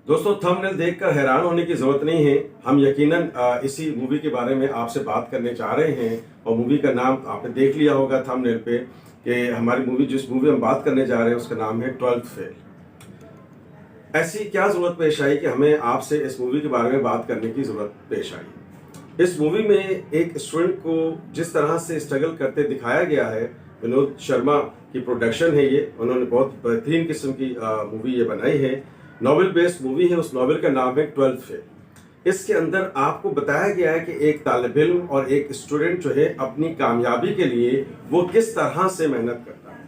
दोस्तों, थंबनेल देखकर हैरान होने की जरूरत नहीं है। हम यकीनन इसी मूवी के बारे में आपसे बात करने जा रहे हैं और मूवी का नाम आपने देख लिया होगा थंबनेल पे कि हमारी मूवी जिस मूवी हम बात करने जा रहे हैं उसका नाम है 12th फेल। ऐसी क्या जरूरत पेश आई कि हमें आपसे इस मूवी के बारे में बात करने की जरूरत पेश आई। इस मूवी में एक स्टूडेंट को जिस तरह से स्ट्रगल करते दिखाया गया है, विनोद शर्मा की प्रोडक्शन है ये, उन्होंने बहुत बेहतरीन किस्म की मूवी ये बनाई है। नॉवेल बेस्ड मूवी है, उस नॉवेल का नाम है 12th फेल। इसके अंदर आपको बताया गया है कि एक तालिब इल्म और एक स्टूडेंट जो है अपनी कामयाबी के लिए वो किस तरह से मेहनत करता है।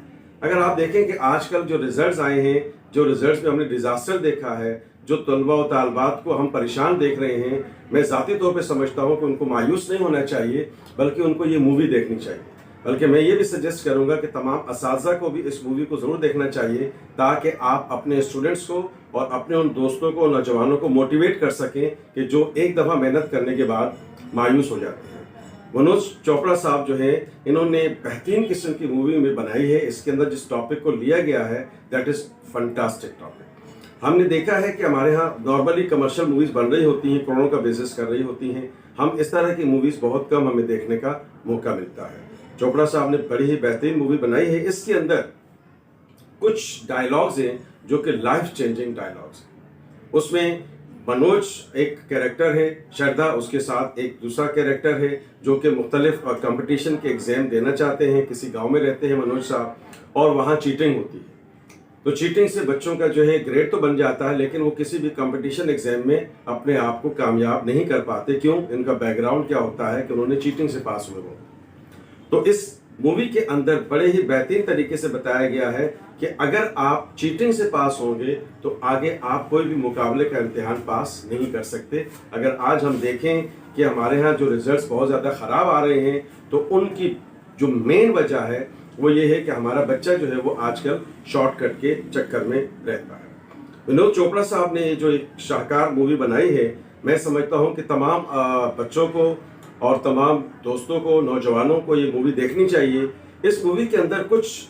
अगर आप देखें कि आजकल जो रिजल्ट्स आए हैं, जो रिजल्ट्स में हमने डिजास्टर देखा है, जो तलबा और तालबात को हम परेशान देख रहे हैं, मैं ज़ाती तौर पे समझता हूँ कि उनको मायूस नहीं होना चाहिए, बल्कि उनको ये मूवी देखनी चाहिए। बल्कि मैं ये भी सजेस्ट करूंगा कि तमाम असातिज़ा को भी इस मूवी को ज़रूर देखना चाहिए, ताकि आप अपने स्टूडेंट्स को और अपने उन दोस्तों को, नौजवानों को मोटिवेट कर सकें कि जो एक दफ़ा मेहनत करने के बाद मायूस हो जाते हैं। मनोज चोपड़ा साहब जो है, इन्होंने बेहतरीन किस्म की मूवी में बनाई है। इसके अंदर जिस टॉपिक को लिया गया है दैट इज़ फंटास्टिक टॉपिक। हमने देखा है कि हमारे यहाँ नॉर्मली कमर्शियल मूवीज़ बन रही होती हैं, करोड़ों का बिजनेस कर रही होती हैं। हम इस तरह की मूवीज़ बहुत कम हमें देखने का मौका मिलता है। चोपड़ा साहब ने बड़ी ही बेहतरीन मूवी बनाई है। इसके अंदर कुछ डायलॉग्स हैं जो कि लाइफ चेंजिंग डायलॉग्स हैं। उसमें मनोज एक कैरेक्टर है, श्रद्धा उसके साथ एक दूसरा कैरेक्टर है जो कि मुख्तलिफ कंपटीशन के एग्जाम देना चाहते हैं। किसी गांव में रहते हैं मनोज साहब, और वहाँ चीटिंग होती है। तो चीटिंग से बच्चों का जो है ग्रेड तो बन जाता है, लेकिन वो किसी भी कंपटीशन एग्जाम में अपने आप को कामयाब नहीं कर पाते। क्यों? इनका बैकग्राउंड क्या होता है कि उन्होंने चीटिंग से पास हुए हो। तो इस मूवी के अंदर बड़े ही बेहतरीन तरीके से बताया गया है कि अगर आप चीटिंग से पास होंगे तो आगे आप कोई भी मुकाबले का इम्तिहान पास नहीं कर सकते। अगर आज हम देखें कि हमारे यहाँ जो रिजल्ट्स बहुत ज़्यादा ख़राब आ रहे हैं, तो उनकी जो मेन वजह है वो ये है कि हमारा बच्चा जो है वो आजकल शॉर्टकट के चक्कर में रहता है। विनोद चोपड़ा साहब ने जो एक शाहकार मूवी बनाई है, मैं समझता हूँ कि तमाम बच्चों को और तमाम दोस्तों को, नौजवानों को ये मूवी देखनी चाहिए। इस मूवी के अंदर कुछ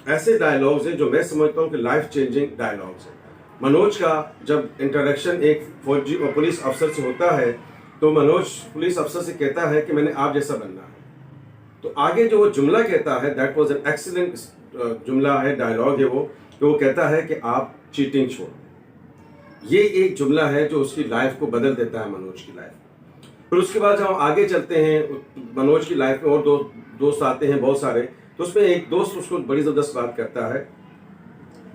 ऐसे डायलॉग्स हैं जो मैं समझता हूँ कि लाइफ चेंजिंग डायलॉग्स हैं। मनोज का जब इंटरेक्शन एक फौजी और पुलिस अफसर से होता है, तो मनोज पुलिस अफसर से कहता है कि मैंने आप जैसा बनना है। तो आगे जो वो जुमला कहता है दैट वाज एन एक्सीलेंट जुमला है, डायलॉग है वो, तो वो कहता है कि आप चीटिंग छोड़। ये एक जुमला है जो उसकी लाइफ को बदल देता है, मनोज की लाइफ। फिर उसके बाद जब हम आगे चलते हैं, मनोज की लाइफ में और दोस्त आते हैं बहुत सारे। तो उसमें एक दोस्त उसको बड़ी ज़बरदस्त बात करता है।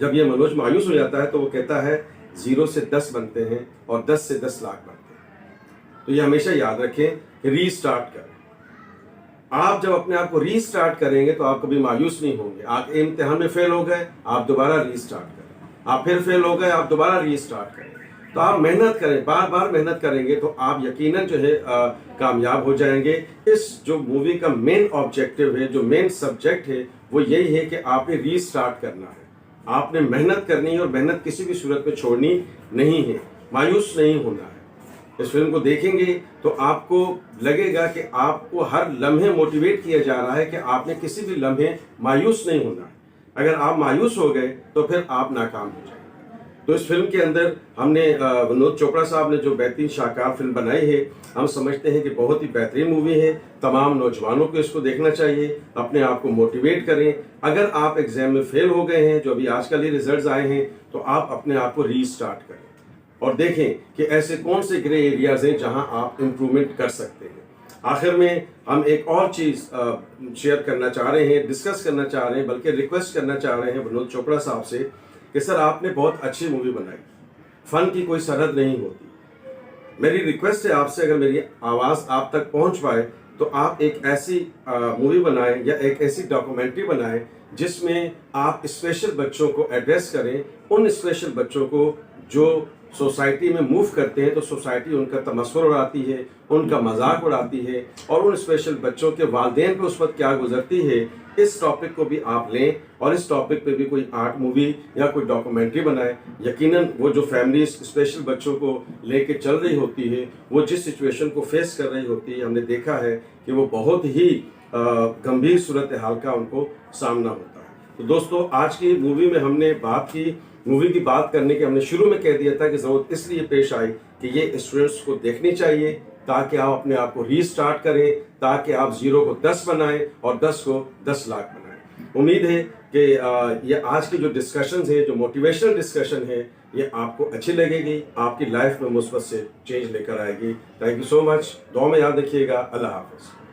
जब ये मनोज मायूस हो जाता है तो वो कहता है 0 से 10 बनते हैं और 10 से 10 लाख बनते हैं। तो ये हमेशा याद रखें, रीस्टार्ट करें। आप जब अपने आप को रीस्टार्ट करेंगे तो आप कभी मायूस नहीं होंगे। आप इम्तिहान में फेल हो गए, आप दोबारा रीस्टार्ट करें। आप फिर फेल हो गए, आप दोबारा रीस्टार्ट करें। तो आप मेहनत करें, बार बार मेहनत करेंगे तो आप यकीनन जो है कामयाब हो जाएंगे। इस जो मूवी का मेन ऑब्जेक्टिव है, जो मेन सब्जेक्ट है, वो यही है कि आपने रीस्टार्ट करना है। आपने मेहनत करनी है और मेहनत किसी भी सूरत में छोड़नी नहीं है, मायूस नहीं होना है। इस फिल्म को देखेंगे तो आपको लगेगा कि आपको हर लम्हे मोटिवेट किया जा रहा है कि आपने किसी भी लम्हे मायूस नहीं होना है। अगर आप मायूस हो गए तो फिर आप नाकाम हो जाएंगे। तो इस फिल्म के अंदर हमने विनोद चोपड़ा साहब ने जो बेहतरीन शाहकार फिल्म बनाई है, हम समझते हैं कि बहुत ही बेहतरीन मूवी है। तमाम नौजवानों को इसको देखना चाहिए, अपने आप को मोटिवेट करें। अगर आप एग्जाम में फेल हो गए हैं, जो अभी आजकल ही रिजल्ट्स आए हैं, तो आप अपने आप को रीस्टार्ट करें और देखें कि ऐसे कौन से ग्रे एरियाज हैं जहां आप इम्प्रूवमेंट कर सकते हैं। आखिर में हम एक और चीज़ शेयर करना चाह रहे हैं, डिस्कस करना चाह रहे हैं, बल्कि रिक्वेस्ट करना चाह रहे हैं विनोद चोपड़ा साहब से कि सर आपने बहुत अच्छी मूवी बनाई, फन की कोई सरहद नहीं होती। मेरी रिक्वेस्ट है आपसे, अगर मेरी आवाज़ आप तक पहुंच पाए तो आप एक ऐसी मूवी बनाएं या एक ऐसी डॉक्यूमेंट्री बनाएं जिसमें आप स्पेशल बच्चों को एड्रेस करें। उन स्पेशल बच्चों को जो सोसाइटी में मूव करते हैं तो सोसाइटी उनका तमस्खुर उड़ाती है, उनका मजाक उड़ाती है, और उन स्पेशल बच्चों के वालिदैन पे उस वक्त क्या गुजरती है, इस टॉपिक को भी आप लें और इस टॉपिक पे भी कोई आर्ट मूवी या कोई डॉक्यूमेंट्री बनाएं। यकीनन वो जो फैमिली स्पेशल बच्चों को लेके चल रही होती है, वो जिस सिचुएशन को फेस कर रही होती है, हमने देखा है कि वो बहुत ही गंभीर सूरत हाल का उनको सामना होता है। तो दोस्तों, आज की मूवी में हमने बात की मूवी की बात करने की हमने शुरू में कह दिया था कि ज़रूरत इसलिए पेश आई कि ये स्टूडेंट्स को देखनी चाहिए ताकि आप अपने आप को रीस्टार्ट करें, ताकि आप 0 को 10 बनाएं और 10 को 10 लाख बनाएं। उम्मीद है कि ये आज की जो डिस्कशंस है, जो मोटिवेशनल डिस्कशन है, ये आपको अच्छी लगेगी, आपकी लाइफ में मुस्बत से चेंज लेकर आएगी। Thank you so much. दुआ में याद रखिएगा। अल्लाह हाफ़िज़।